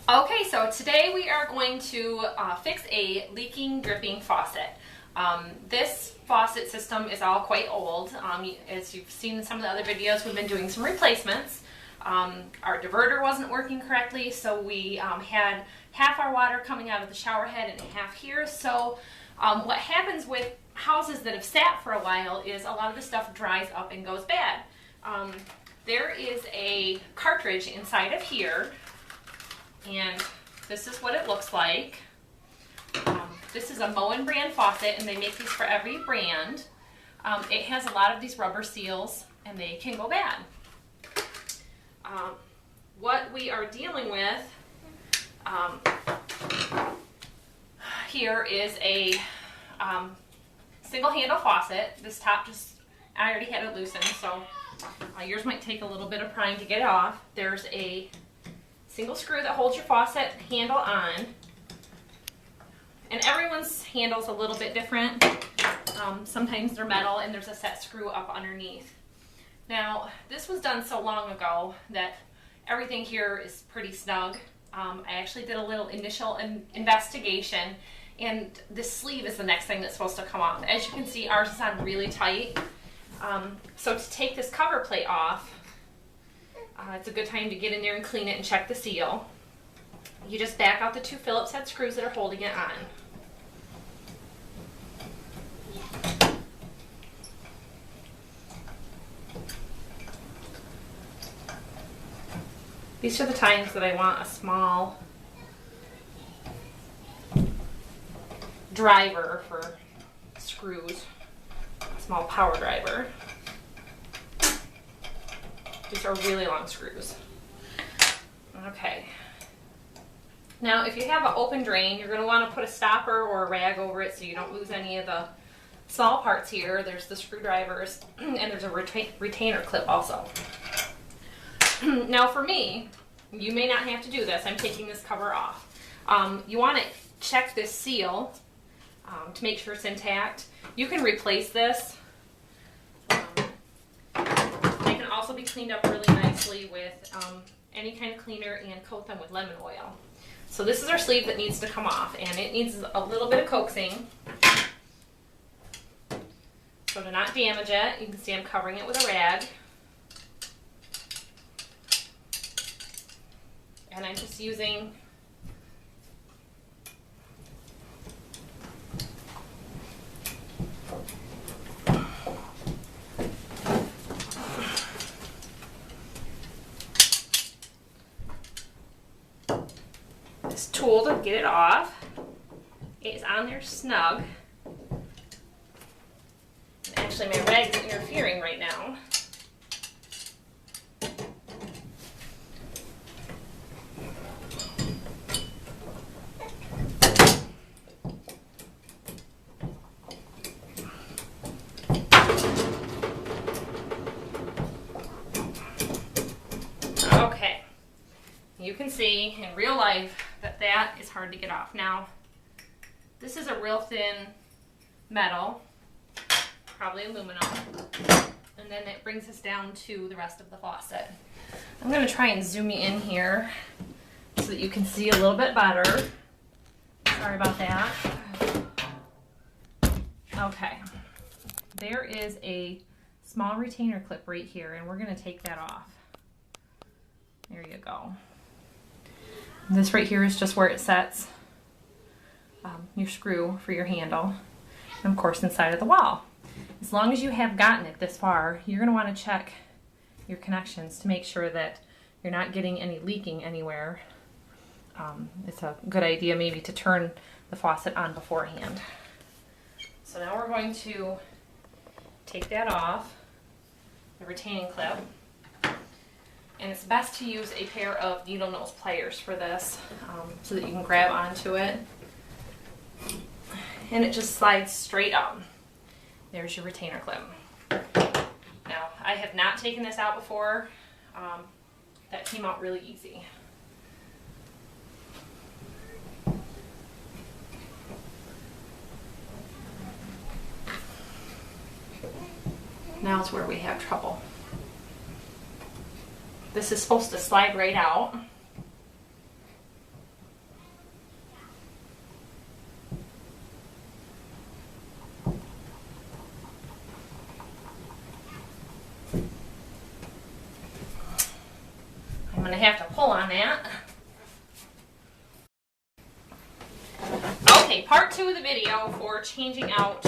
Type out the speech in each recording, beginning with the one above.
Okay, so today we are going to fix a leaking, dripping faucet. This faucet system is all quite old. As you've seen in some of the other videos, we've been doing some replacements. Our diverter wasn't working correctly, so we had half our water coming out of the shower head and half here. So what happens with houses that have sat for a while is a lot of the stuff dries up and goes bad. There is a cartridge inside of here, and this is what it looks like. This is a Moen brand faucet, and they make these for every brand. It has a lot of these rubber seals, and they can go bad. What we are dealing with here is a single handle faucet. This top I already had it loosened, so yours might take a little bit of prying to get it off. There's a single screw that holds your faucet handle on, and everyone's handle's a little bit different. Sometimes they're metal and there's a set screw up underneath. Now, this was done so long ago that everything here is pretty snug. I actually did a little initial investigation, and this sleeve is the next thing that's supposed to come off. As you can see, ours is on really tight. So to take this cover plate off, it's a good time to get in there and clean it and check the seal. You just back out the two Phillips head screws that are holding it on. These are the times that I want a small driver for screws, a small power driver. These are really long screws. Okay. Now, if you have an open drain, you're going to want to put a stopper or a rag over it so you don't lose any of the small parts here. There's the screwdrivers, and there's a retainer clip also. Now, for me, you may not have to do this. I'm taking this cover off. You want to check this seal to make sure it's intact. You can replace this. They can also be cleaned up really nicely with any kind of cleaner, and coat them with lemon oil. So this is our sleeve that needs to come off, and it needs a little bit of coaxing. So to not damage it, you can see I'm covering it with a rag. And I'm just using this tool to get it off. It is on there snug. And actually, my rag is interfering right now. Okay, you can see in real life that is hard to get off. Now, this is a real thin metal, probably aluminum, and then it brings us down to the rest of the faucet. I'm going to try and zoom you in here so that you can see a little bit better. Sorry about that. Okay, there is a small retainer clip right here, and we're going to take that off. There you go. This right here is just where it sets your screw for your handle, and of course inside of the wall. As long as you have gotten it this far, you're going to want to check your connections to make sure that you're not getting any leaking anywhere. It's a good idea maybe to turn the faucet on beforehand. So now we're going to take that off, the retaining clip. And it's best to use a pair of needle nose pliers for this so that you can grab onto it. And it just slides straight up. There's your retainer clip. Now, I have not taken this out before. That came out really easy. Now is where we have trouble. This is supposed to slide right out. I'm going to have to pull on that. Okay, part 2 of the video for changing out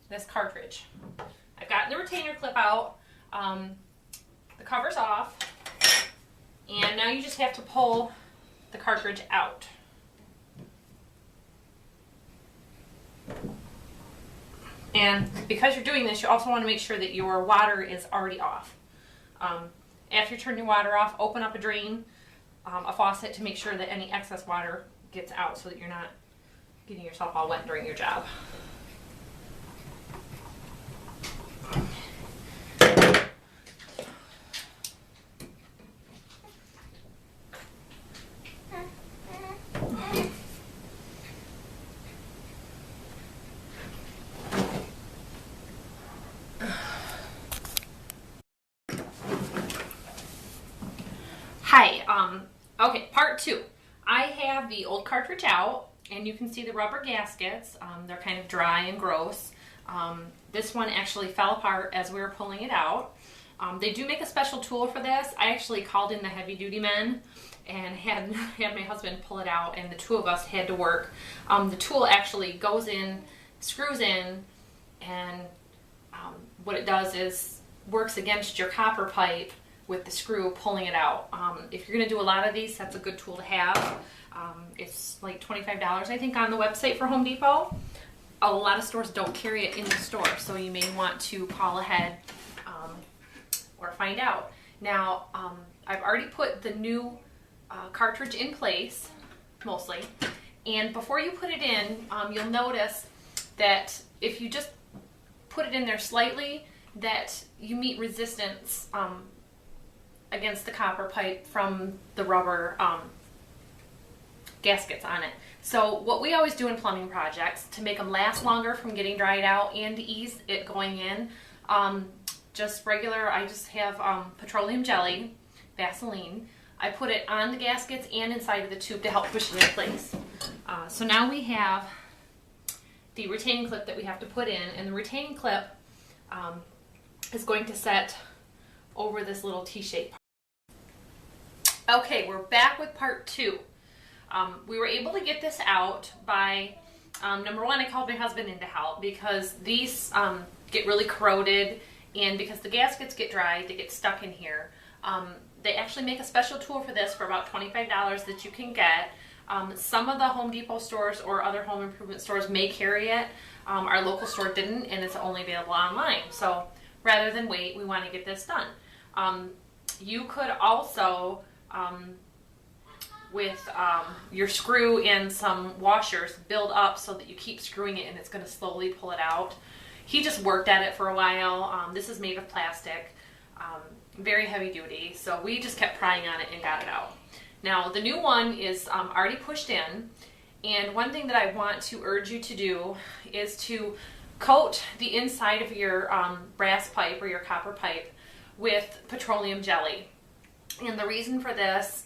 this cartridge. I've gotten the retainer clip out, the cover's off, and now you just have to pull the cartridge out. And because you're doing this, you also want to make sure that your water is already off. After you turn your water off, open up a drain, a faucet, to make sure that any excess water gets out so that you're not getting yourself all wet during your job. Hi, okay, part 2. I have the old cartridge out, and you can see the rubber gaskets. They're kind of dry and gross. This one actually fell apart as we were pulling it out. They do make a special tool for this. I actually called in the heavy duty men and had my husband pull it out, and the two of us had to work. The tool actually goes in, screws in, and what it does is works against your copper pipe with the screw pulling it out. If you're going to do a lot of these, that's a good tool to have. It's like $25, I think, on the website for Home Depot. A lot of stores don't carry it in the store, so you may want to call ahead or find out. Now, I've already put the new cartridge in place, mostly, and before you put it in, you'll notice that if you just put it in there slightly, that you meet resistance against the copper pipe from the rubber gaskets on it. So what we always do in plumbing projects to make them last longer from getting dried out and to ease it going in, just regular, I just have petroleum jelly, Vaseline. I put it on the gaskets and inside of the tube to help push it in place. So now we have the retaining clip that we have to put in, and the retaining clip is going to set over this little T-shape. Okay, we're back with part 2. We were able to get this out by, number one, I called my husband in to help because these get really corroded, and because the gaskets get dry, they get stuck in here. They actually make a special tool for this for about $25 that you can get. Some of the Home Depot stores or other home improvement stores may carry it. Our local store didn't, and it's only available online. So rather than wait, we want to get this done. You could also, with your screw and some washers, build up so that you keep screwing it and it's going to slowly pull it out. He just worked at it for a while. This is made of plastic, very heavy duty, so we just kept prying on it and got it out. Now the new one is already pushed in, and one thing that I want to urge you to do is to coat the inside of your brass pipe or your copper pipe with petroleum jelly. And the reason for this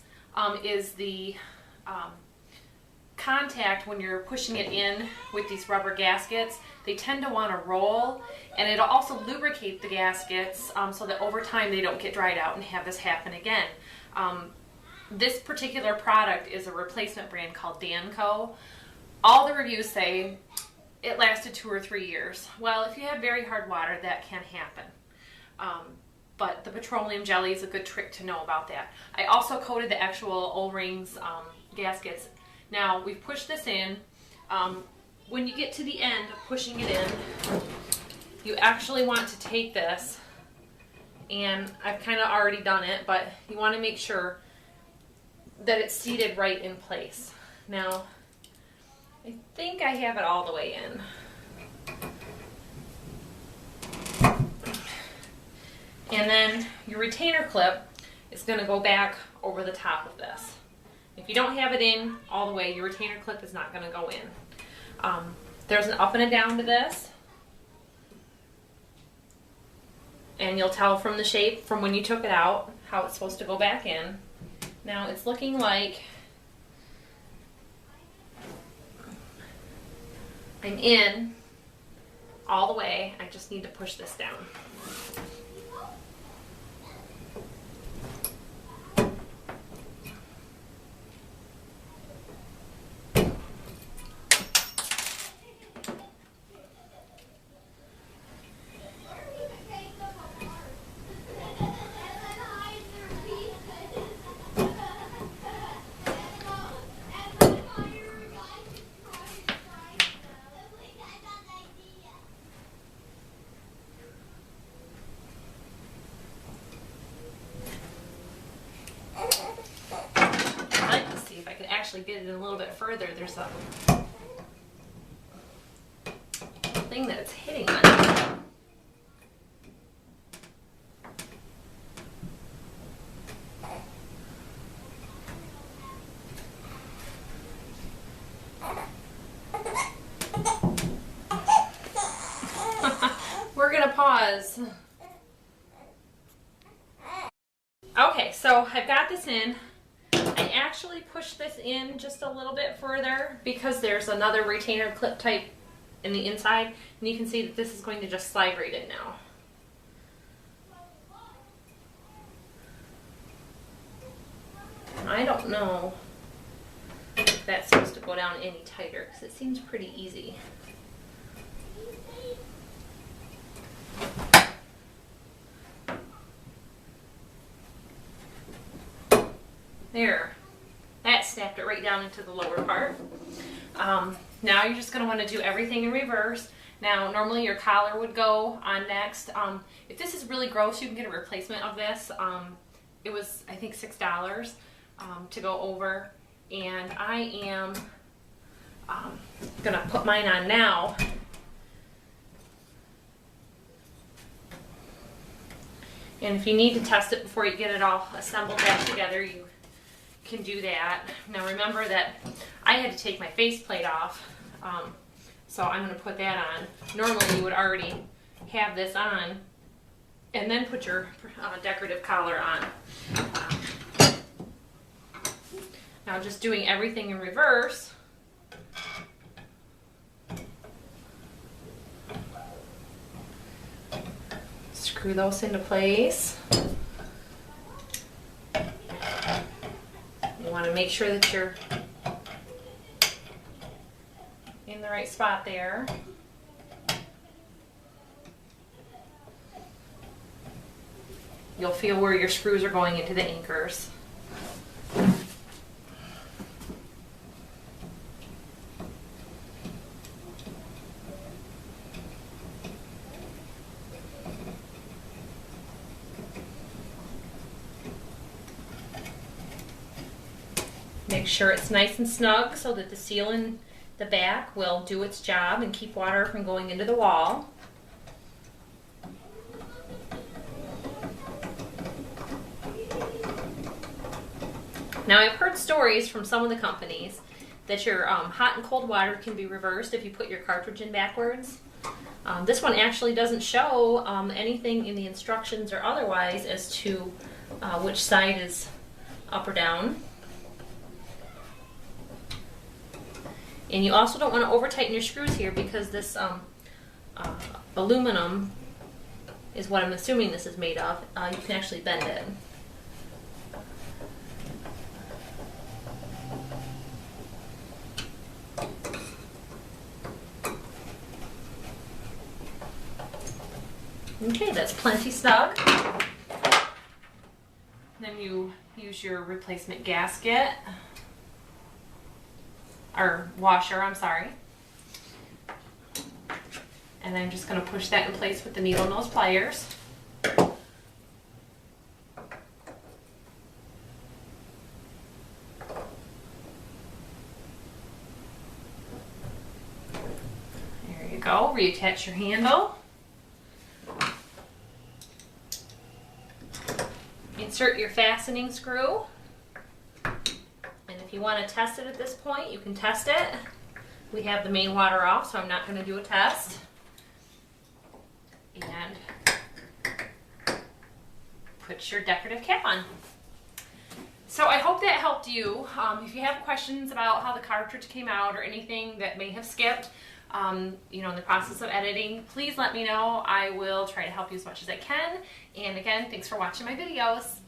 is the contact when you're pushing it in with these rubber gaskets. They tend to want to roll, and it'll also lubricate the gaskets so that over time they don't get dried out and have this happen again. This particular product is a replacement brand called Danco. All the reviews say it lasted 2 or 3 years. Well, if you have very hard water, that can happen. But the petroleum jelly is a good trick to know about that. I also coated the actual O-rings gaskets. Now, we've pushed this in. When you get to the end of pushing it in, you actually want to take this, and I've kind of already done it, but you want to make sure that it's seated right in place. Now, I think I have it all the way in. And then your retainer clip is going to go back over the top of this. If you don't have it in all the way, your retainer clip is not going to go in. There's an up and a down to this. And you'll tell from the shape, from when you took it out, how it's supposed to go back in. Now it's looking like I'm in all the way. I just need to push this down. actually get it a little bit further, there's a thing that it's hitting on. We're gonna pause. Okay, so I've got this in. I actually pushed this in just a little bit further because there's another retainer clip type in the inside, and you can see that this is going to just slide right in now. I don't know if that's supposed to go down any tighter because it seems pretty easy. There, that snapped it right down into the lower part. Now you're just going to want to do everything in reverse. Now normally your collar would go on next. If this is really gross, you can get a replacement of this. It was, I think, $6 to go over, and I am going to put mine on now. And if you need to test it before you get it all assembled back together, you can do that. Now remember that I had to take my faceplate off, so I'm going to put that on. Normally you would already have this on and then put your decorative collar on. Now just doing everything in reverse. Screw those into place. You want to make sure that you're in the right spot there. You'll feel where your screws are going into the anchors. Make sure it's nice and snug so that the seal in the back will do its job and keep water from going into the wall. Now I've heard stories from some of the companies that your hot and cold water can be reversed if you put your cartridge in backwards. This one actually doesn't show anything in the instructions or otherwise as to which side is up or down. And you also don't want to over tighten your screws here because this aluminum is what I'm assuming this is made of. You can actually bend it. Okay, that's plenty snug. Then you use your replacement gasket. Or washer, I'm sorry. And I'm just going to push that in place with the needle nose pliers. There you go. Reattach your handle. Insert your fastening screw. If you want to test it at this point, you can test it. We have the main water off, so I'm not going to do a test. And put your decorative cap on. So I hope that helped you. If you have questions about how the cartridge came out or anything that may have skipped, you know, in the process of editing, please let me know. I will try to help you as much as I can. And again, thanks for watching my videos.